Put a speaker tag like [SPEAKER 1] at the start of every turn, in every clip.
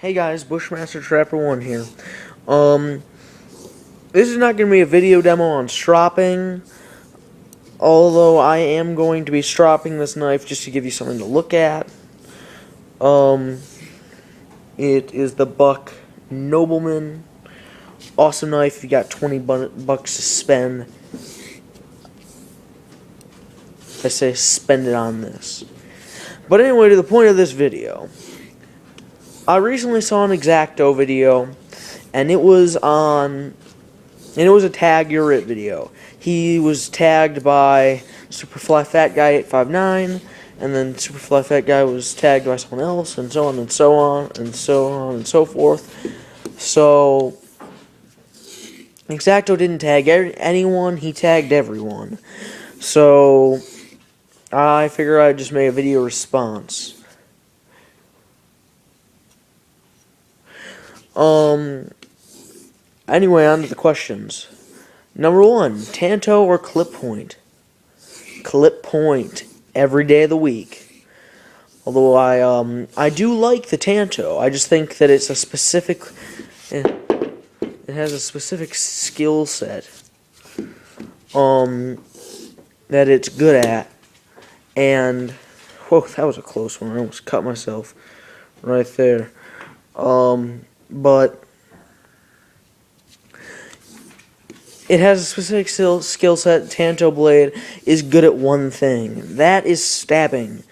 [SPEAKER 1] Hey guys, Bushmaster Trapper 1 here. Um, this is not going to be a video demo on stropping, although I am going to be stropping this knife just to give you something to look at. It is the Buck Nobleman. Awesome knife. If you got 20 bucks to spend, I say spend it on this. But anyway, to the point of this video. I recently saw an X-Acto video, and it was a Tag Your It video. He was tagged by Superfly Fat Guy 859, and then Superfly Fat Guy was tagged by someone else, and so on and so on and so on and so forth. So X-Acto didn't tag anyone; he tagged everyone. So I figure I'd just make a video response. Anyway, on to the questions. Number 1, Tanto or clip point? Clip point every day of the week. Although I do like the Tanto. I just think that it's a specific, it has a specific skill set that it's good at. And whoa, that was a close one. I almost cut myself right there. But it has a specific skill set. Tanto blade is good at one thing. That is stabbing.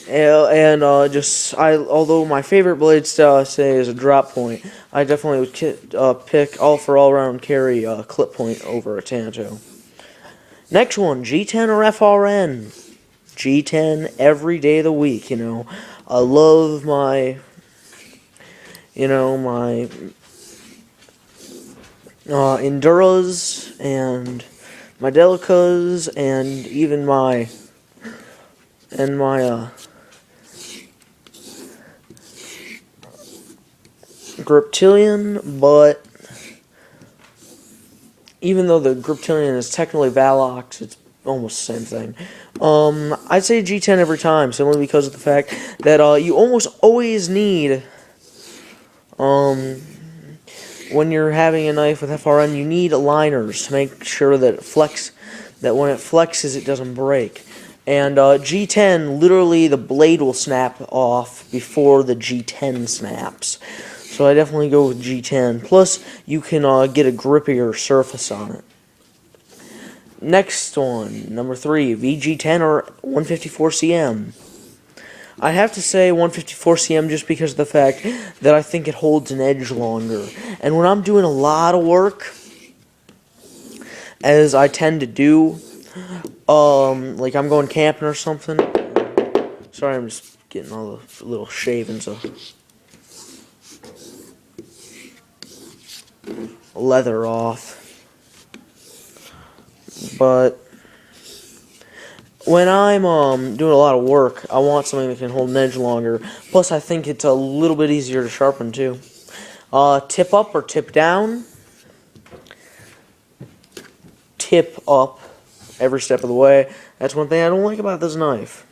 [SPEAKER 1] Although my favorite blade style, I say, is a drop point, I definitely would pick all-round carry clip point over a Tanto. Next one, G10 or FRN? G10 every day of the week, I love my Enduras and my Delicas and even my Griptilian, but even though the Griptilian is technically Valox, it's almost the same thing. I'd say G10 every time, simply because of the fact that you almost always need when you're having a knife with FRN, you need aligners to make sure that when it flexes, it doesn't break. And G10, literally, the blade will snap off before the G10 snaps. So I definitely go with G10. Plus, you can get a grippier surface on it. Next one, number 3, VG10 or 154cm. I have to say 154cm just because of the fact that I think it holds an edge longer. And when I'm doing a lot of work, as I tend to do, like I'm going camping or something. Sorry, I'm just getting all the little shavings of leather off. But when I'm doing a lot of work, I want something that can hold an edge longer. Plus, I think it's a little bit easier to sharpen, too. Tip up or tip down? Tip up every step of the way. That's one thing I don't like about this knife.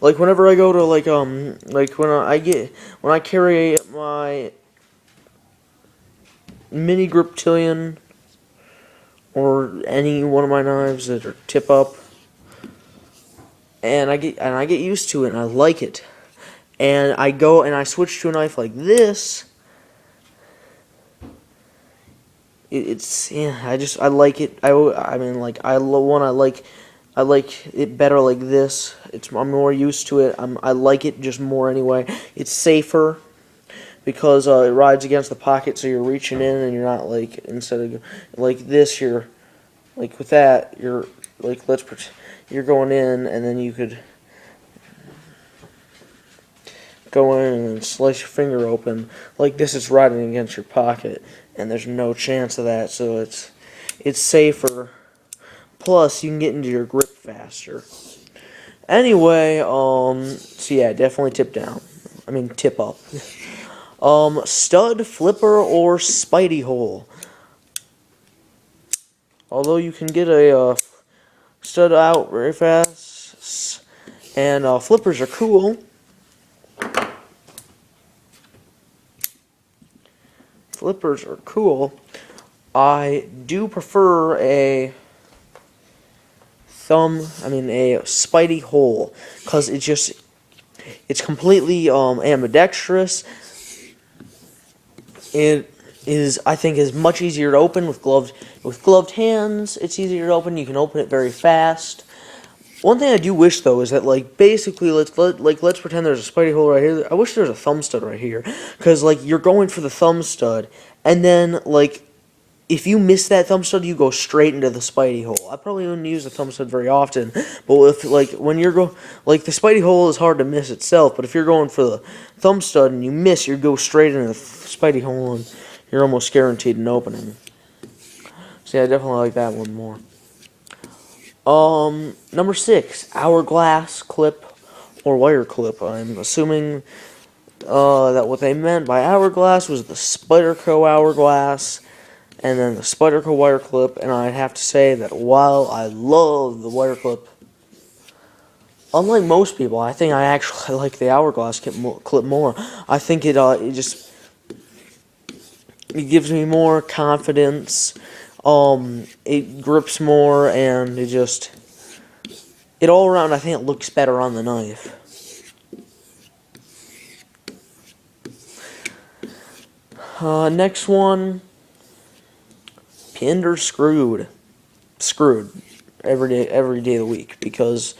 [SPEAKER 1] Like, whenever I go to, when I carry my mini Griptilian or any one of my knives that are tip up, and I get used to it, and I like it. And I go and I switch to a knife like this. I like it. I like it better like this. I'm more used to it. I like it just more anyway. It's safer because it rides against the pocket, so you're reaching in and you're not like, instead of like this, you're like with that, you're like, you're going in, and then you could go in and slice your finger open. Like this, it's riding against your pocket, and there's no chance of that, so it's safer. Plus, you can get into your grip faster. Anyway, so yeah, definitely tip down. I mean, tip up. Stud, flipper, or Spidey hole? Although you can get a stud out very fast, and flippers are cool. flippers are cool, I do prefer a Spidey hole, because it's completely ambidextrous. It is, I think, is much easier to open with gloved hands. It's easier to open. You can open it very fast. One thing I do wish, though, is that, like, basically, let's pretend there's a Spidey hole right here. I wish there was a thumb stud right here, because, like, you're going for the thumb stud, and then, like, if you miss that thumb stud, you go straight into the Spidey hole. I probably wouldn't use the thumb stud very often, but if, like, when you're like, the Spidey hole is hard to miss itself, but if you're going for the thumb stud and you miss, you go straight into the Spidey hole, and you're almost guaranteed an opening. So yeah, I definitely like that one more. Number 6, hourglass clip or wire clip. I'm assuming that what they meant by hourglass was the Spyderco hourglass, and then the Spyderco wire clip. And I'd have to say that while I love the wire clip, unlike most people, I think I actually like the hourglass clip more. I think it gives me more confidence. It grips more, and it all around, I think it looks better on the knife. Next one, pinned or screwed. Screwed every day of the week, because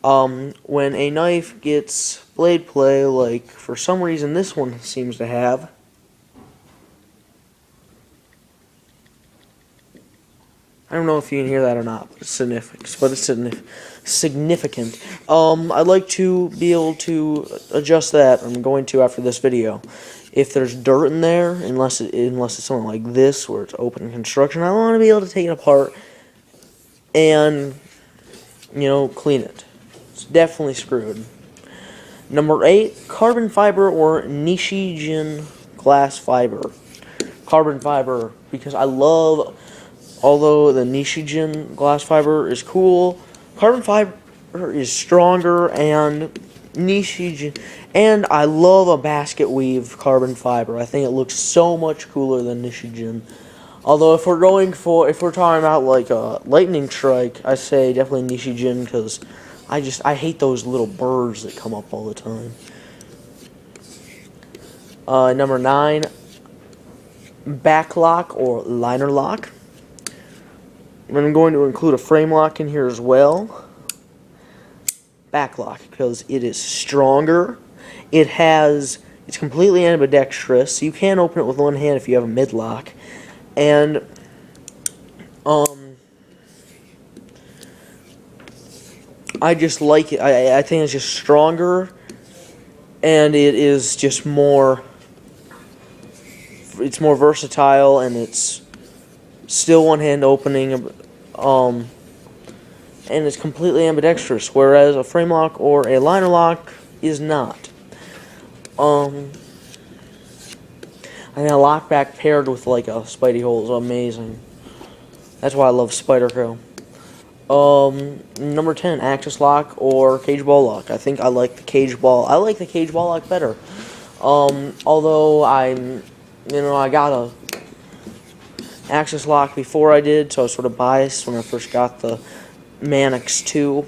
[SPEAKER 1] when a knife gets blade play, like for some reason this one seems to have, I don't know if you can hear that or not, but it's significant. I'd like to be able to adjust that. I'm going to after this video. If there's dirt in there, unless it's something like this where it's open construction, I want to be able to take it apart and, clean it. It's definitely screwed. Number 8, carbon fiber or Nishijin glass fiber. Carbon fiber, because although the Nishijin glass fiber is cool, carbon fiber is stronger, and I love a basket weave carbon fiber. I think it looks so much cooler than Nishijin. Although if we're talking about like a lightning strike, I say definitely Nishijin, because I hate those little burrs that come up all the time. Number 9, back lock or liner lock. I'm going to include a frame lock in here as well. Back lock, because it is stronger. It's completely ambidextrous, so you can open it with one hand if you have a mid lock. And I just like it. I think it's just stronger, and it is just more. It's more versatile, and it's still one hand opening, and it's completely ambidextrous, whereas a frame lock or a liner lock is not. I think a lockback paired with like a Spidey hole is amazing. That's why I love Spyderco. Number 10, axis lock or cage ball lock. I think I like the cage ball lock better. Although I got a axis lock before I did, so I was sort of biased when I first got the Mannix 2.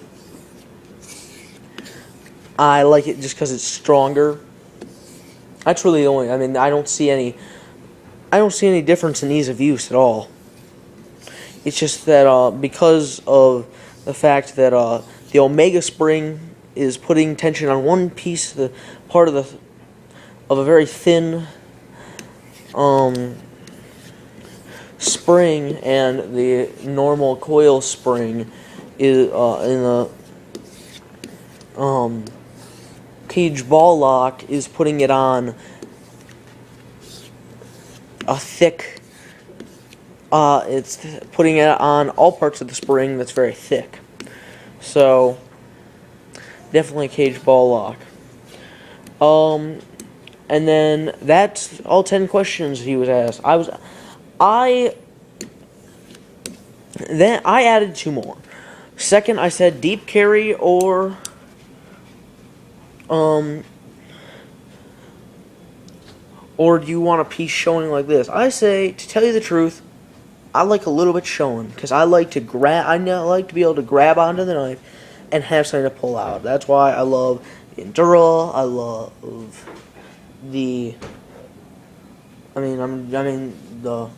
[SPEAKER 1] I like it just because it's stronger. That's really the only. I don't see any difference in ease of use at all. It's just that because of the fact that the Omega spring is putting tension on one piece, of a very thin spring, and the normal coil spring is in the cage ball lock is putting it on a thick. It's putting it on all parts of the spring that's very thick. So definitely a cage ball lock. And then that's all 10 questions he was asked. I added 2 more. Second, I said deep carry or Or do you want a piece showing like this? I say, to tell you the truth, I like a little bit showing because I like to grab. Like to be able to grab onto the knife and have something to pull out. That's why I love the Endura. I love the. I mean the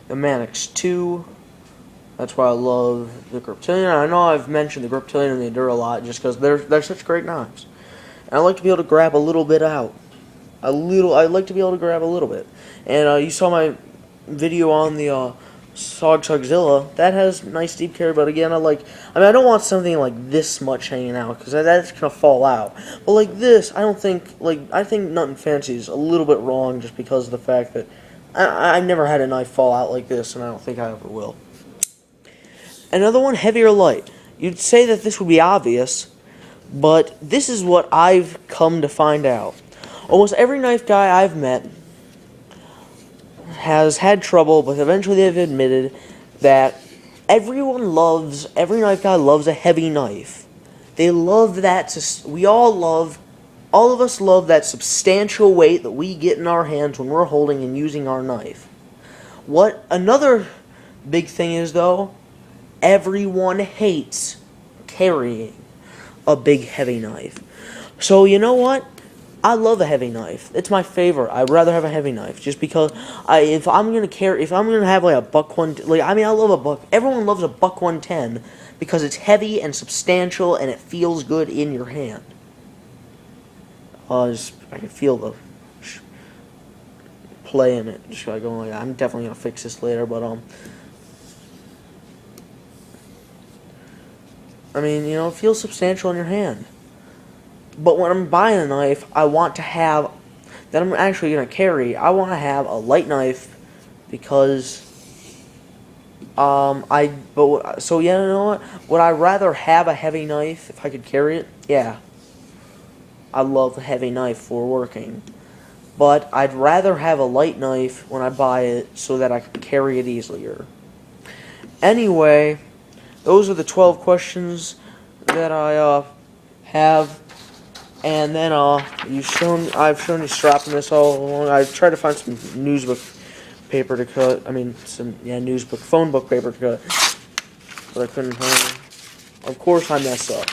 [SPEAKER 1] Manix 2. That's why I love the Griptilian. I know I've mentioned the Griptilian and the Endura a lot just because they're such great knives. And I like to be able to grab a little bit out. I like to be able to grab a little bit. And you saw my video on the Sogzilla. That has nice deep carry, but again, I don't want something like this much hanging out because that's gonna fall out. But like this, I think Nothing Fancy is a little bit wrong just because of the fact that I've never had a knife fall out like this, and I don't think I ever will. Another one, heavy or light. You'd say that this would be obvious, but this is what I've come to find out. Almost every knife guy I've met has had trouble, but eventually they've admitted that every knife guy loves a heavy knife. They love that. All of us love that substantial weight that we get in our hands when we're holding and using our knife. What another big thing is, though, everyone hates carrying a big heavy knife. So you know what? I love a heavy knife. It's my favorite. I'd rather have a heavy knife just because if I'm gonna have like a buck one, I love a buck. Everyone loves a buck 110 because it's heavy and substantial and it feels good in your hand. I can feel the play in it. Just like going like that. I'm definitely gonna fix this later, but it feels substantial in your hand. But when I'm buying a knife, I want to have that I'm actually gonna carry. I want to have a light knife because so you know what? Would I rather have a heavy knife if I could carry it? Yeah. I love a heavy knife for working. But I'd rather have a light knife when I buy it so that I can carry it easier. Anyway, those are the 12 questions that I have. And then I've shown you strapping this all along. I tried to find some newsbook paper to cut. Phone book paper to cut. But I couldn't find it. Of course I mess up.